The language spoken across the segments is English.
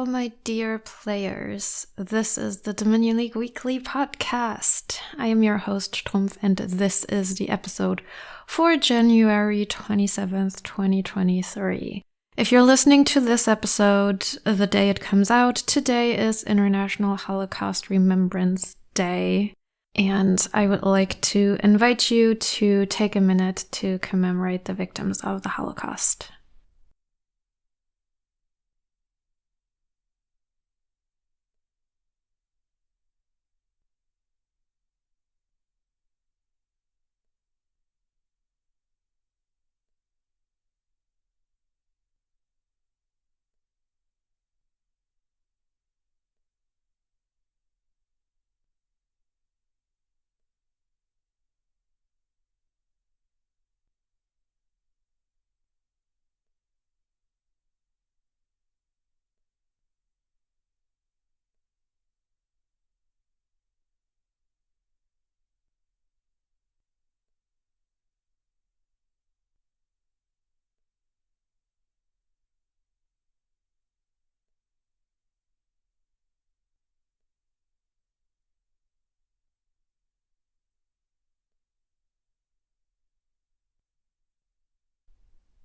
all my dear players. This is the Dominion League Weekly Podcast. I am your host, Strumpf, and this is the episode for January 27th, 2023. If you're listening to this episode the day it comes out, today is International Holocaust Remembrance Day, and I would like to invite you to take a minute to commemorate the victims of the Holocaust.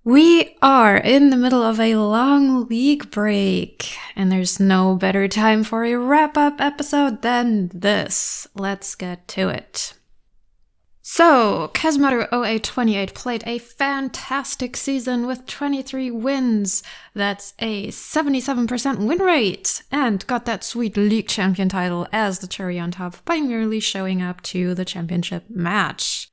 We are in the middle of a long league break, and there's no better time for a wrap-up episode than this. Let's get to it. So, Kazmaru 0828 played a fantastic season with 23 wins. That's a 77% win rate, and got that sweet league champion title as the cherry on top by merely showing up to the championship match.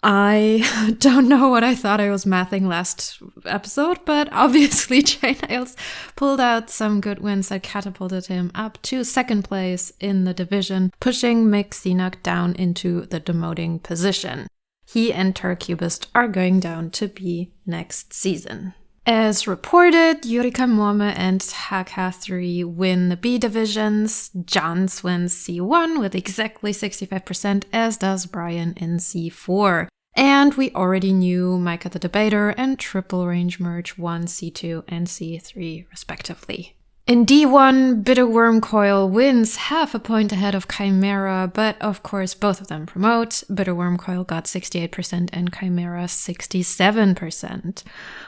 I don't know what I thought I was mathing last episode, but obviously Jay Niles pulled out some good wins that catapulted him up to second place in the division, pushing Mick Cenac down into the demoting position. He and Turcubist are going down to B next season. As reported, Yurika Morme and HK3 win the B divisions. Johns wins C1 with exactly 65%, as does Brian in C4. And we already knew Micah the Debater and Triple Range Merge won C2 and C3 respectively. In D1, Bitter Worm Coil wins half a point ahead of Chimera, but of course both of them promote. Bitter Worm Coil got 68% and Chimera 67%.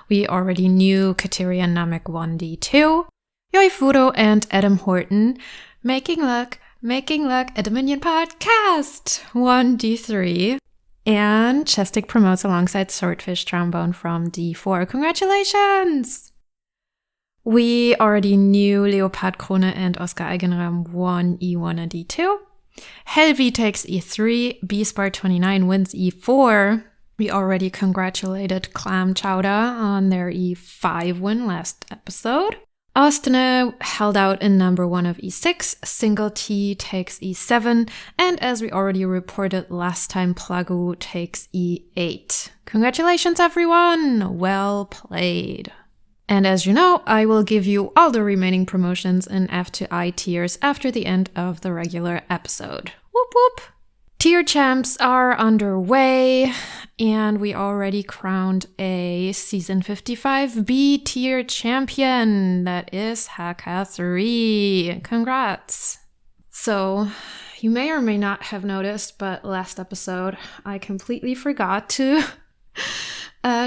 We already knew Kateria Namek won D2. Yoifuro and Adam Horton, making luck, a Dominion podcast, won D3. And Chestic promotes alongside Swordfish Trombone from D4. Congratulations! We already knew Leopard Krone and Oscar Eigenram won E1 and E2. Helvi takes E3. Bspar29 wins E4. We already congratulated Clam Chowder on their E5 win last episode. Ostene held out in number 1 of E6. Single T takes E7. And as we already reported last time, Plagu takes E8. Congratulations, everyone! Well played. And as you know, I will give you all the remaining promotions in F to I tiers after the end of the regular episode. Whoop whoop! Tier champs are underway, and we already crowned a Season 55 B tier champion. That is HK3. Congrats! So, you may or may not have noticed, but last episode I completely forgot to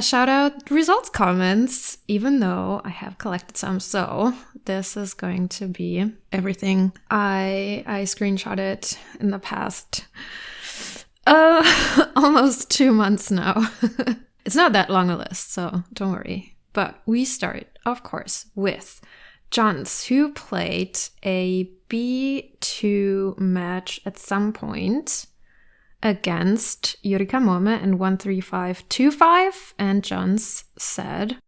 shout out results comments, even though I have collected some. So this is going to be everything I screenshotted in the past almost 2 months now. It's not that long a list, so don't worry. But we start, of course, with Johns, who played a B2 match at some point against Yurika Morme in 13525, and Johns said,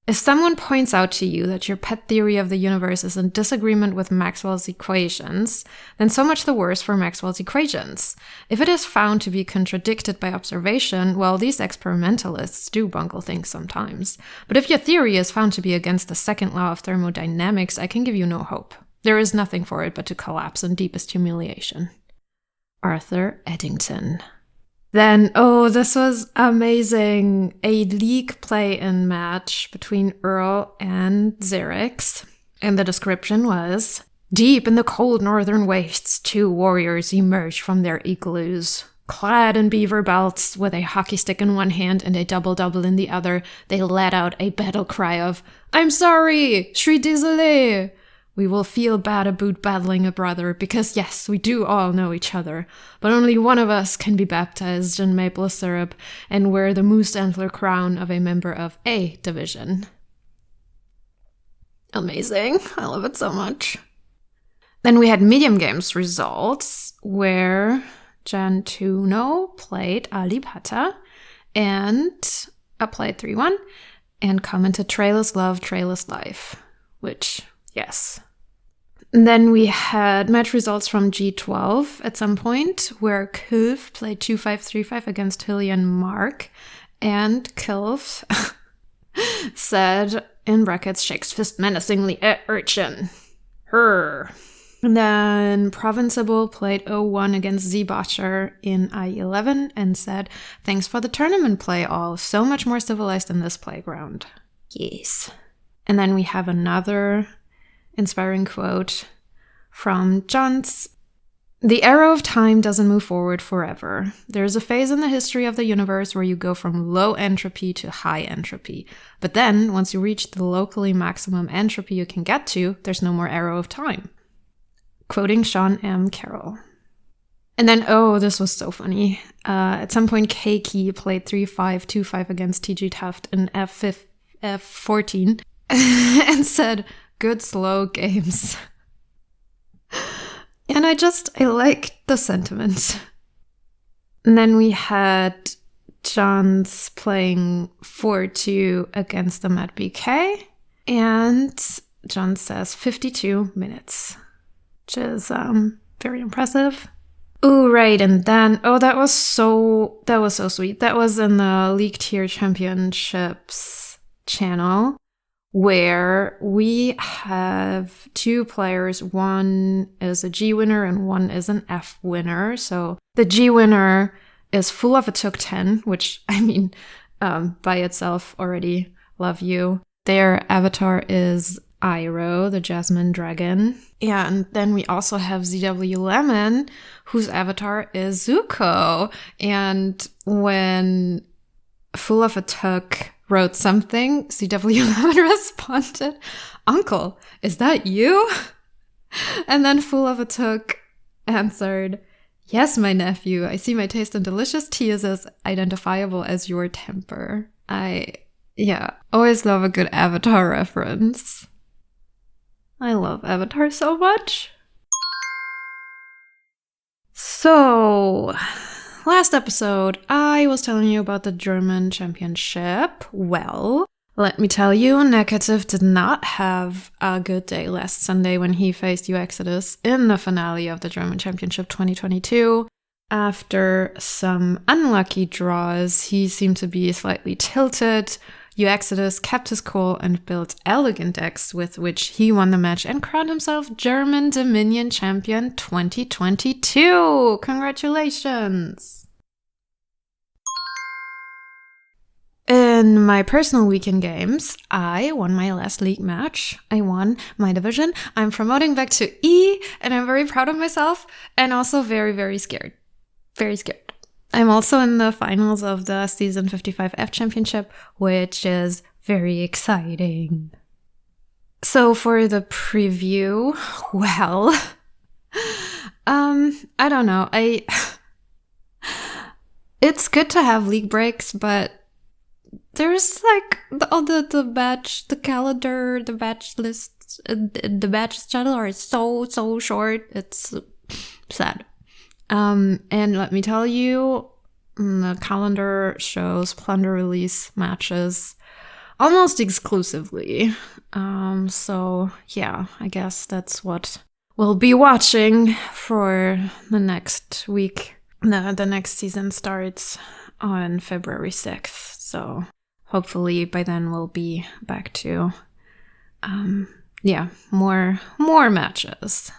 "If someone points out to you that your pet theory of the universe is in disagreement with Maxwell's equations, then so much the worse for Maxwell's equations. If it is found to be contradicted by observation, well, these experimentalists do bungle things sometimes. But if your theory is found to be against the second law of thermodynamics, I can give you no hope. There is nothing for it but to collapse in deepest humiliation." Arthur Eddington. Then, this was amazing. A league play-in match between Earl and Xerix. And the description was, deep in the cold northern wastes, 2 warriors emerged from their igloos. Clad in beaver belts, with a hockey stick in one hand and a double-double in the other, they let out a battle cry of, I'm sorry! Je suis désolé! We will feel bad about battling a brother, because yes, we do all know each other, but only one of us can be baptized in maple syrup and wear the moose antler crown of a member of A division. Amazing. I love it so much. Then we had medium games results, where Jantuno played Alipata and played 3-1 and commented Trailless Love, Trailless Life, which, yes. And then we had match results from G12 at some point, where Kilf played 2-5-3-5 against Hilly and Mark, and Kilf said, in brackets, shakes fist menacingly at Urchin. Her. And then Provinciable played 0-1 against Z-Botcher in I11 and said, thanks for the tournament play all. So much more civilized than this playground. Yes. And then we have another inspiring quote from Johns. The arrow of time doesn't move forward forever. There's a phase in the history of the universe where you go from low entropy to high entropy. But then, once you reach the locally maximum entropy you can get to, there's no more arrow of time. Quoting Sean M. Carroll. And then, oh, this was so funny. At some point, Keiki played 3-5-2-5 against TG Tuft in F14 and said, good slow games. And I liked the sentiment. And then we had Johns playing 4-2 against them at BK. And John says 52 minutes. Which is very impressive. Ooh, right, and then that was so sweet. That was in the League Tier Championships channel, where we have 2 players. One is a G winner and one is an F winner. So the G winner is Full of a Took 10, which I mean, by itself already love you. Their avatar is Iroh, the Jasmine Dragon. And then we also have ZW Lemon, whose avatar is Zuko. And when Full of a Took wrote something, ZW Lemon responded, Uncle, is that you? And then Full of a Took answered, yes, my nephew, I see my taste in delicious tea is as identifiable as your temper. Always love a good Avatar reference. I love Avatar so much. So, last episode, I was telling you about the German championship. Well, let me tell you, Negative did not have a good day last Sunday when he faced Exodus in the finale of the German Championship 2022. After some unlucky draws, he seemed to be slightly tilted. Exodus kept his cool and built elegant decks with which he won the match and crowned himself German Dominion Champion 2022. Congratulations! In my personal weekend games, I won my last league match. I won my division. I'm promoting back to E, and I'm very proud of myself and also very, very scared. Very scared. I'm also in the finals of the Season 55 F Championship, which is very exciting. So for the preview, well, I don't know. It's good to have league breaks, but there's like the batch, the calendar, the batch lists, the batch schedule are so short. It's sad. And let me tell you, the calendar shows Plunder release matches almost exclusively. So yeah, I guess that's what we'll be watching for the next week. The next season starts on February 6th. So hopefully by then we'll be back to, more matches.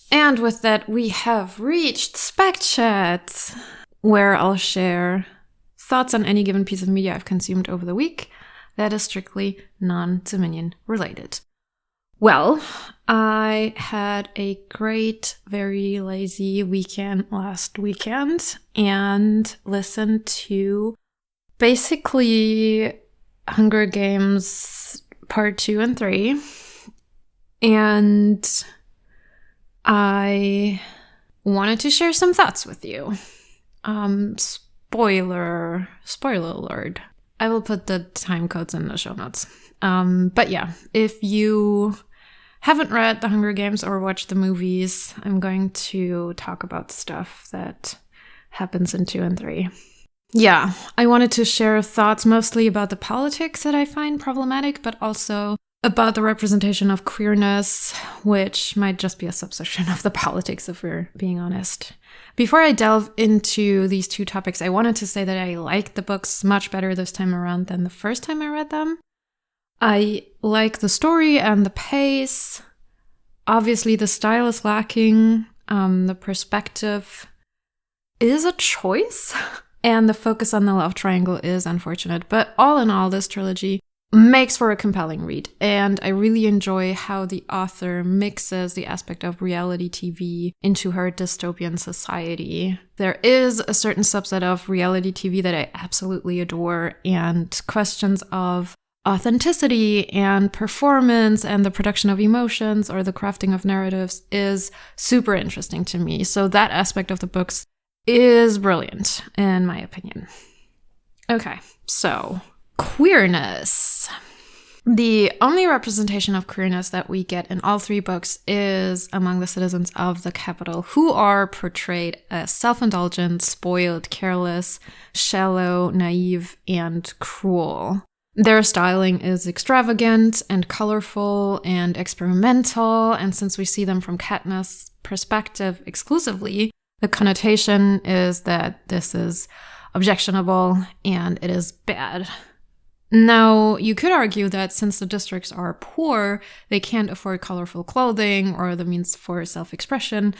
And with that, we have reached Spec Chat, where I'll share thoughts on any given piece of media I've consumed over the week that is strictly non-Dominion related. Well, I had a great, very lazy weekend last weekend and listened to basically Hunger Games Part 2 and 3. And I wanted to share some thoughts with you. Spoiler alert. I will put the time codes in the show notes. But yeah, if you haven't read The Hunger Games or watched the movies, I'm going to talk about stuff that happens in 2 and 3. Yeah, I wanted to share thoughts mostly about the politics that I find problematic, but also about the representation of queerness, which might just be a subsection of the politics if we're being honest. Before I delve into these two topics, I wanted to say that I liked the books much better this time around than the first time I read them. I like the story and the pace. Obviously, the style is lacking. The perspective is a choice. And the focus on the love triangle is unfortunate. But all in all, this trilogy makes for a compelling read. And I really enjoy how the author mixes the aspect of reality TV into her dystopian society. There is a certain subset of reality TV that I absolutely adore, and questions of authenticity and performance and the production of emotions or the crafting of narratives is super interesting to me. So that aspect of the books is brilliant, in my opinion. Okay, so queerness. The only representation of queerness that we get in all 3 books is among the citizens of the Capitol, who are portrayed as self-indulgent, spoiled, careless, shallow, naive, and cruel. Their styling is extravagant and colorful and experimental, and since we see them from Katniss' perspective exclusively, the connotation is that this is objectionable and it is bad. Now, you could argue that since the districts are poor, they can't afford colorful clothing or the means for self-expression,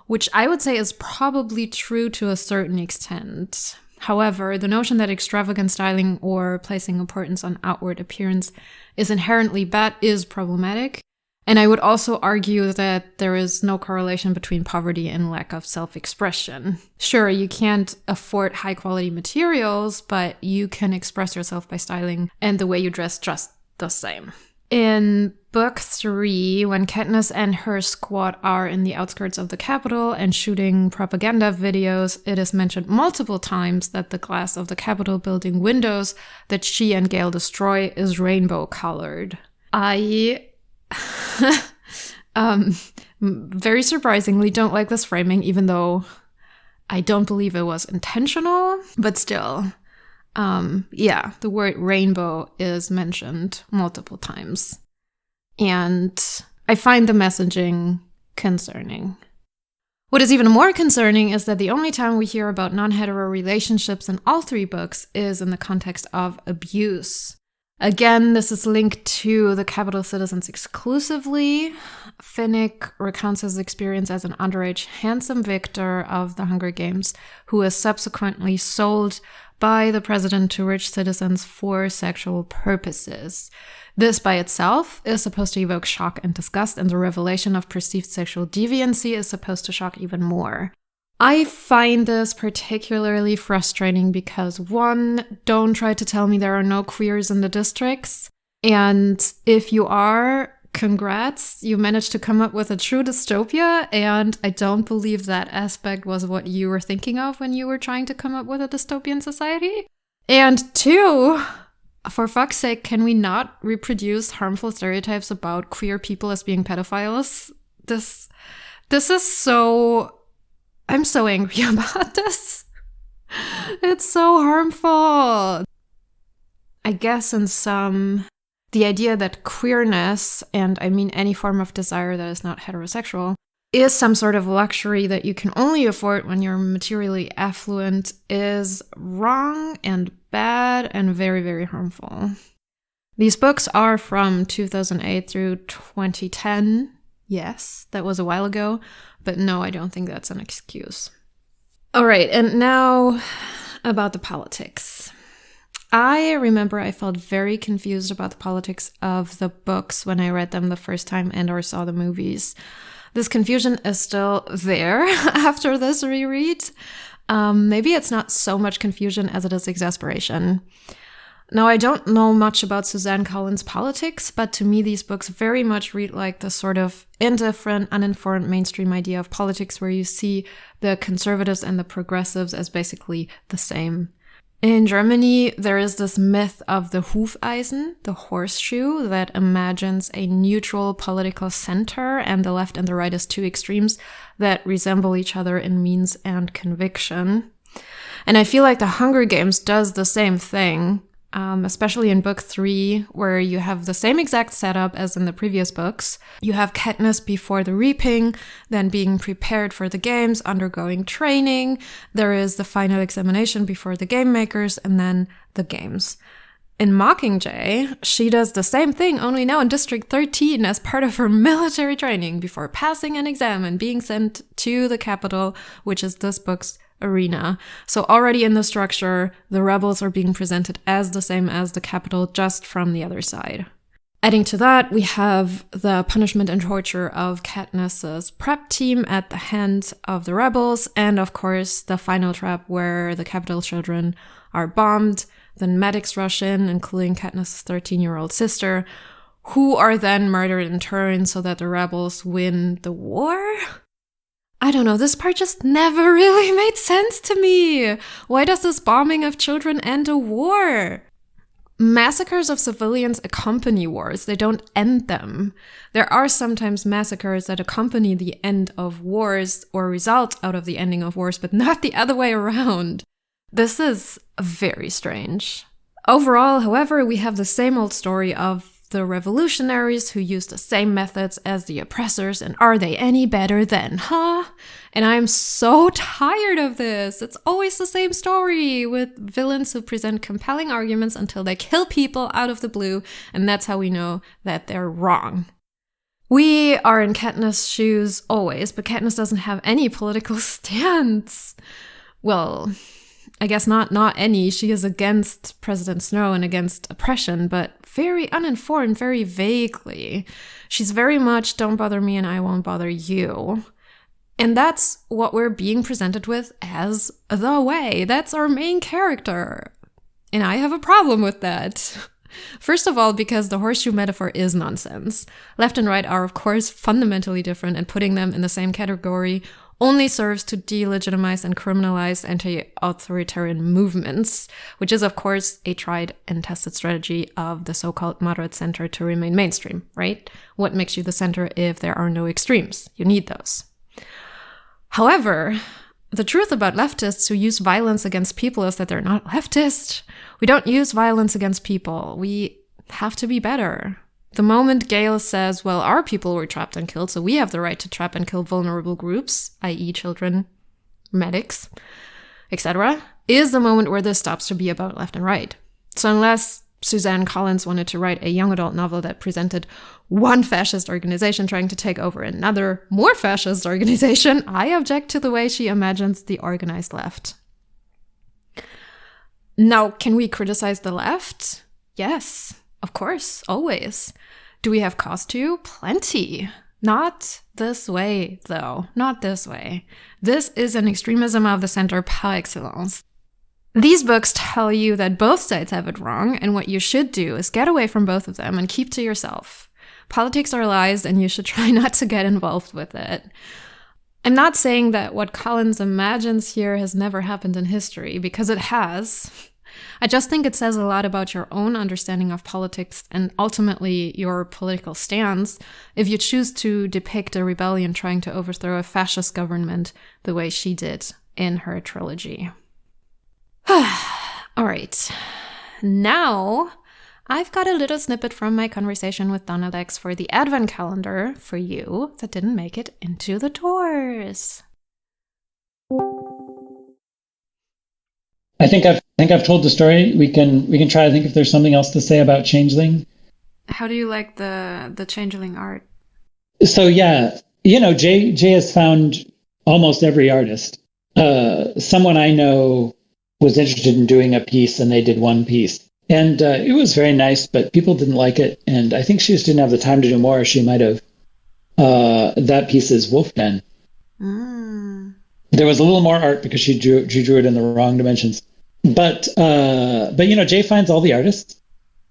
which I would say is probably true to a certain extent. However, the notion that extravagant styling or placing importance on outward appearance is inherently bad is problematic. And I would also argue that there is no correlation between poverty and lack of self-expression. Sure, you can't afford high-quality materials, but you can express yourself by styling, and the way you dress just the same. In book 3, when Katniss and her squad are in the outskirts of the Capitol and shooting propaganda videos, it is mentioned multiple times that the glass of the Capitol building windows that she and Gale destroy is rainbow-colored. I very surprisingly don't like this framing, even though I don't believe it was intentional, but still. The word rainbow is mentioned multiple times. And I find the messaging concerning. What is even more concerning is that the only time we hear about non-hetero relationships in all 3 books is in the context of abuse. Again, this is linked to the Capitol citizens exclusively. Finnick recounts his experience as an underage handsome victor of the Hunger Games, who is subsequently sold by the president to rich citizens for sexual purposes. This by itself is supposed to evoke shock and disgust, and the revelation of perceived sexual deviancy is supposed to shock even more. I find this particularly frustrating because, 1, don't try to tell me there are no queers in the districts, and if you are, congrats, you managed to come up with a true dystopia, and I don't believe that aspect was what you were thinking of when you were trying to come up with a dystopian society. And 2, for fuck's sake, can we not reproduce harmful stereotypes about queer people as being pedophiles? This is so... I'm so angry about this. It's so harmful. I guess in some, the idea that queerness, and I mean any form of desire that is not heterosexual, is some sort of luxury that you can only afford when you're materially affluent is wrong and bad and very, very harmful. These books are from 2008 through 2010. Yes, that was a while ago, but no, I don't think that's an excuse. All right, and now about the politics. I remember I felt very confused about the politics of the books when I read them the first time and or saw the movies. This confusion is still there after this reread. Maybe it's not so much confusion as it is exasperation. Now, I don't know much about Suzanne Collins' politics, but to me these books very much read like the sort of indifferent, uninformed mainstream idea of politics where you see the conservatives and the progressives as basically the same. In Germany, there is this myth of the Hufeisen, the horseshoe, that imagines a neutral political center and the left and the right as two extremes that resemble each other in means and conviction. And I feel like the Hunger Games does the same thing, especially in book 3, where you have the same exact setup as in the previous books. You have Katniss before the reaping, then being prepared for the games, undergoing training. There is the final examination before the game makers, and then the games. In Mockingjay, she does the same thing, only now in District 13 as part of her military training before passing an exam and being sent to the capital, which is this book's arena. So already in the structure, the rebels are being presented as the same as the capital, just from the other side. Adding to that, we have the punishment and torture of Katniss's prep team at the hands of the rebels, and of course the final trap where the capital children are bombed, then medics rush in, including Katniss's 13-year-old sister, who are then murdered in turn so that the rebels win the war? I don't know, this part just never really made sense to me. Why does this bombing of children end a war? Massacres of civilians accompany wars, they don't end them. There are sometimes massacres that accompany the end of wars or result out of the ending of wars, but not the other way around. This is very strange. Overall, however, we have the same old story of the revolutionaries who use the same methods as the oppressors, and are they any better then, huh? And I'm so tired of this. It's always the same story with villains who present compelling arguments until they kill people out of the blue, and that's how we know that they're wrong. We are in Katniss' shoes always, but Katniss doesn't have any political stance. Well, I guess not any. She is against President Snow and against oppression, but very uninformed, very vaguely. She's very much, don't bother me and I won't bother you. And that's what we're being presented with as the way. That's our main character. And I have a problem with that. First of all, because the horseshoe metaphor is nonsense. Left and right are, of course, fundamentally different, and putting them in the same category only serves to delegitimize and criminalize anti-authoritarian movements, which is, of course, a tried and tested strategy of the so-called moderate center to remain mainstream, right? What makes you the center if there are no extremes? You need those. However, the truth about leftists who use violence against people is that they're not leftist. We don't use violence against people. We have to be better. The moment Gale says, well, our people were trapped and killed, so we have the right to trap and kill vulnerable groups, i.e. children, medics, etc., is the moment where this stops to be about left and right. So unless Suzanne Collins wanted to write a young adult novel that presented one fascist organization trying to take over another, more fascist organization, I object to the way she imagines the organized left. Now, can we criticize the left? Yes. Of course, always. Do we have cause to? Plenty. Not this way, though. Not this way. This is an extremism of the center par excellence. These books tell you that both sides have it wrong, and what you should do is get away from both of them and keep to yourself. Politics are lies, and you should try not to get involved with it. I'm not saying that what Collins imagines here has never happened in history, because it has. I just think it says a lot about your own understanding of politics and ultimately your political stance if you choose to depict a rebellion trying to overthrow a fascist government the way she did in her trilogy. All right. Now, I've got a little snippet from my conversation with Donald X for the Advent calendar for you that didn't make it into the tours. I think I've told the story. We can try to think if there's something else to say about Changeling. How do you like the Changeling art? So yeah, Jay has found almost every artist. Someone I know was interested in doing a piece, and they did one piece. And it was very nice, but people didn't like it. And I think she just didn't have the time to do more. She might have. That piece is Wolfman. Mm. There was a little more art because she drew it in the wrong dimensions. But Jay finds all the artists,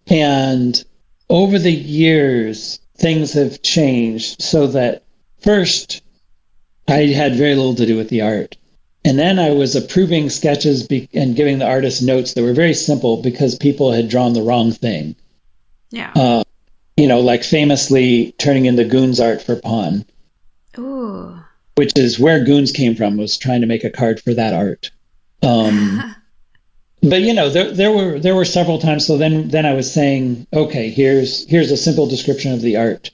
and over the years things have changed so that first I had very little to do with the art. And then I was approving sketches and giving the artists notes that were very simple because people had drawn the wrong thing. Yeah. Like famously turning into Goons art for Pawn, Ooh. which is where Goons came from, was trying to make a card for that art. But there were several times. So then I was saying, okay, here's a simple description of the art,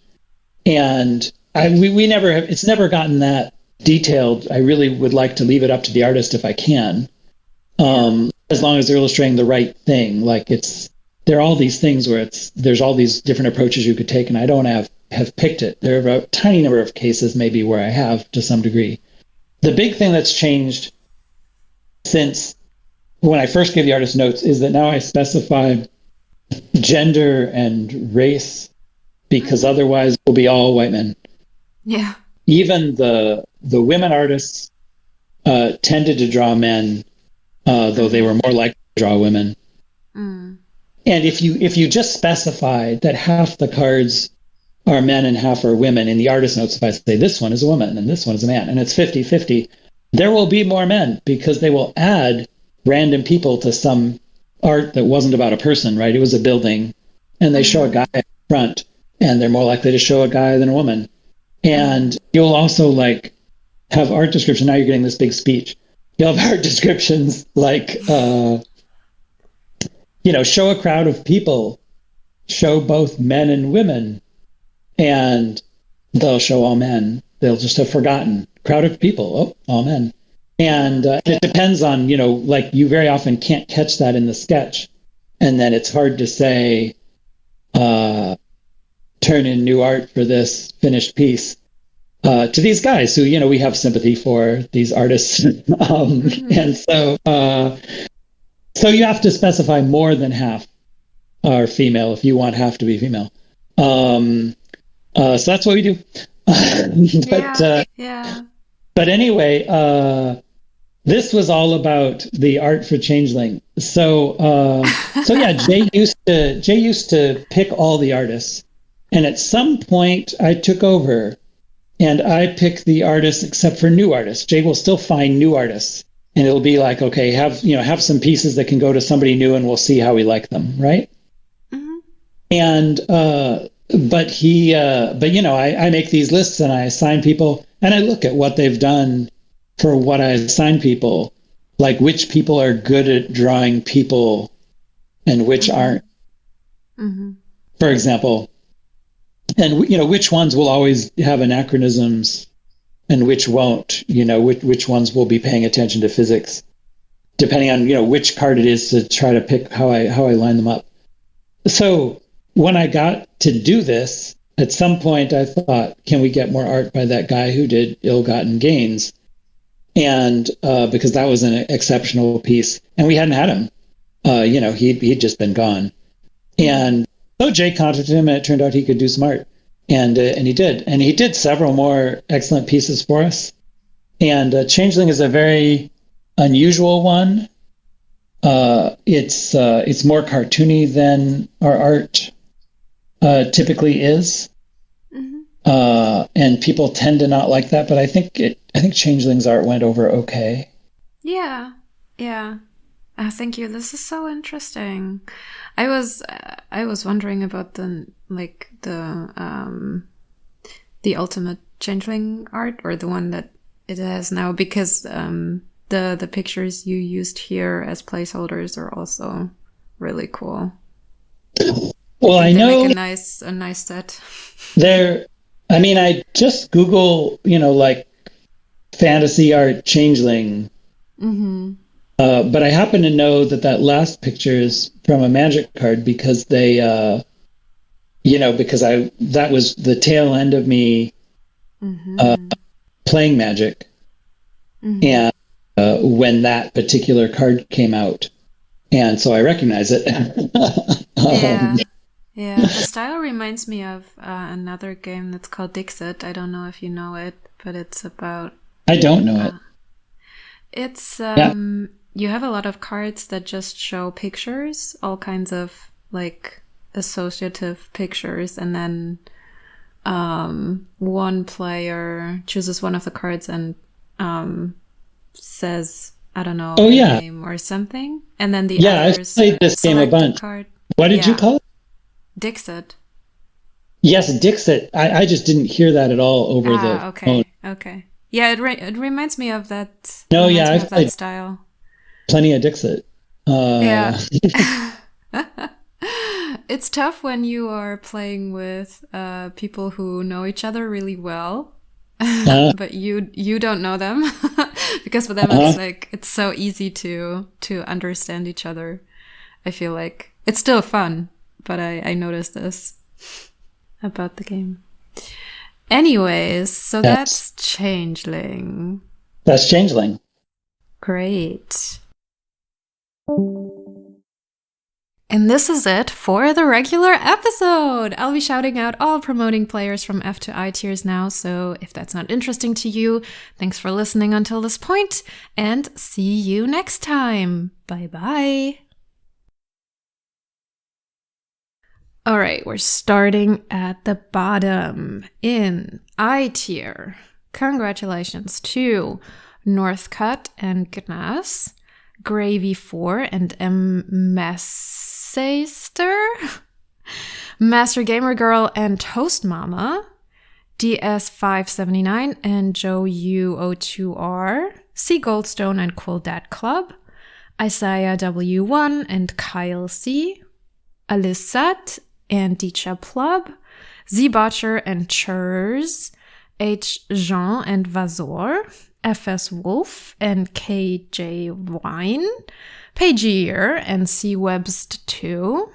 and we never have. It's never gotten that detailed. I really would like to leave it up to the artist if I can, as long as they're illustrating the right thing. Like there are all these things where there's all these different approaches you could take, and I don't have picked it. There are a tiny number of cases maybe where I have to some degree. The big thing that's changed since when I first gave the artist notes is that now I specify gender and race because otherwise we'll be all white men. Yeah. Even the women artists tended to draw men, though they were more likely to draw women. Mm. And if you just specify that half the cards are men and half are women in the artist notes, if I say this one is a woman and this one is a man, and it's 50-50, there will be more men because they will add random people to some art that wasn't about a person, right? It was a building, and they show a guy in front, and they're more likely to show a guy than a woman. And you'll also have art description. Now you're getting this big speech. You'll have art descriptions show a crowd of people, show both men and women, and they'll show all men. They'll just have forgotten. Crowd of people, oh, all men. And it depends on, you very often can't catch that in the sketch. And then it's hard to say, turn in new art for this finished piece to these guys who, we have sympathy for, these artists. And so you have to specify more than half are female if you want half to be female. So that's what we do. But anyway, this was all about the art for Changeling. So yeah, Jay used to pick all the artists, and at some point I took over, and I pick the artists except for new artists. Jay will still find new artists, and it'll be like, okay, have some pieces that can go to somebody new, and we'll see how we like them, right? Mm-hmm. And I make these lists and I assign people, and I look at what they've done for what I assign people, like which people are good at drawing people and which aren't. Mm-hmm. For example, and which ones will always have anachronisms and which won't, which ones will be paying attention to physics, depending on, which card it is, to try to pick how I line them up. So when I got to do this, at some point I thought, can we get more art by that guy who did Ill-Gotten Gains? And because that was an exceptional piece, and we hadn't had him, he'd just been gone. And so Jay contacted him, and it turned out he could do some art, and he did several more excellent pieces for us. And Changeling is a very unusual one. It's more cartoony than our art typically is. Mm-hmm. And people tend to not like that, but I think Changeling's art went over okay. Yeah. Thank you. This is so interesting. I was wondering about the ultimate Changeling art, or the one that it has now, because the pictures you used here as placeholders are also really cool. Well, I know make a nice set. I just Google, fantasy art Changeling. Mm-hmm. But I happen to know that last picture is from a Magic card because they, that was the tail end of me playing Magic. Mm-hmm. And when that particular card came out. And so I recognize it. Yeah. Yeah. The style reminds me of another game that's called Dixit. I don't know if you know it, but it's about. I don't know it. It's Yeah. you have a lot of cards that just show pictures, all kinds of like associative pictures, and then one player chooses one of the cards and says, I don't know, a name or something, and then the others I've played this game a bunch. card. What did you call it? Dixit. Yes, Dixit. I just didn't hear that at all over the phone. Okay. Yeah, it reminds me of that. No, yeah, I've that played style. plenty of Dixit. Yeah. It's tough when you are playing with people who know each other really well, but you don't know them because for them it's like it's so easy to understand each other. I feel like it's still fun, but I noticed this about the game. Anyways, so that's Changeling. That's Changeling. Great. And this is it for the regular episode. I'll be shouting out all promoting players from F to I tiers now, so if that's not interesting to you, thanks for listening until this point, and see you next time. Bye-bye. All right, we're starting at the bottom in I tier. Congratulations to Northcutt and Gnas, Gravy 4 and M. Messeister, Master Gamer Girl and Toast Mama, DS579 and Joe U02R, C. Goldstone and Quill Dad Club, Isaiah W1 and Kyle C, Alissat and Dicha Plub, Z Botcher and Churs, H. Jean and Vazor, FS Wolf and KJ Wine, Pagier and C. Webst 2,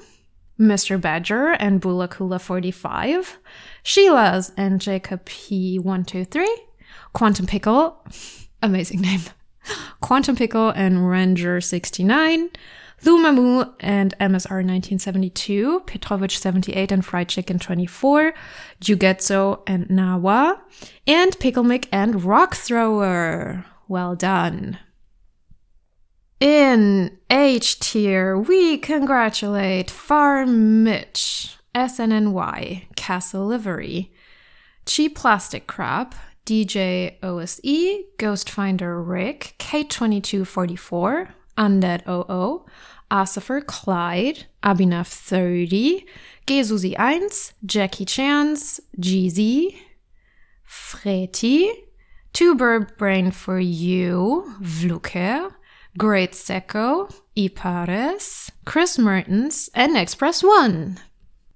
Mr. Badger and Bulakula 45, Sheila's and Jacob P123, Quantum Pickle, amazing name, Quantum Pickle and Ranger 69, Lumamu and MSR 1972, Petrovich 78 and Fried Chicken 24, Jugetso and Nawa, and Pickle Mick and Rock Thrower. Well done. In H tier, we congratulate Farm Mitch, SNNY, Castle Livery, Cheap Plastic Crab, DJ OSE, Ghostfinder Rick, K2244, Undead OO, Asifer Clyde, Abhinav 30, Gesusi 1, Jackie Chans, GZ, Freti, Two Bird Brain for You, Vluker, Great Seko, Ipares, Chris Mertens, and Express 1.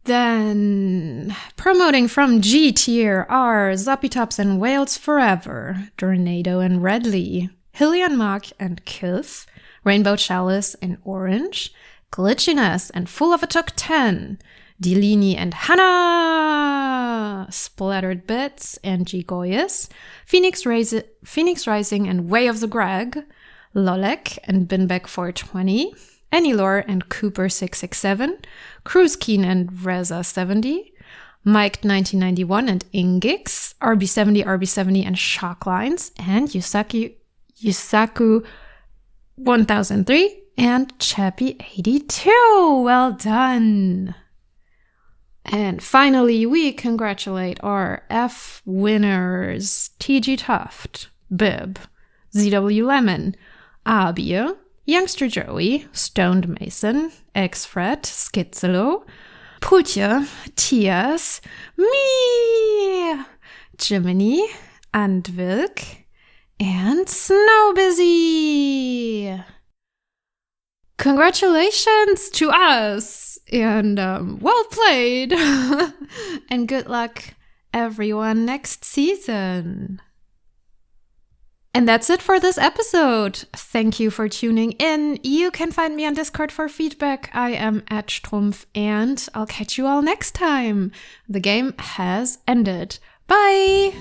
Then, promoting from G tier are Zoppy and Wales Forever, Tornado and Redley, Hillian Mock and Kilf, Rainbow Chalice in Orange, Glitchiness and Full of a Took 10, Delini and Hannah, Splattered Bits and G Goyas, Phoenix Rising and Way of the Greg, Lolek and Binbeck 420, Anilor and Cooper 667, Cruise Keen and Reza 70, Mike 1991 and Ingix, RB70 and Shocklines, and Yusaku 1003 and Chappie 82. Well done. And finally, we congratulate our F winners: TG Tuft, Bib, ZW Lemon, Abia, Youngster Joey, Stoned Mason, X-Fret, Skizolo, Putja, Tias, me, Jiminy, Andvilk, and Snowbusy. Congratulations to us, and well played, and good luck everyone next season. And that's it for this episode. Thank you for tuning in. You can find me on Discord for feedback. I am at Strumpf, and I'll catch you all next time. The game has ended. Bye!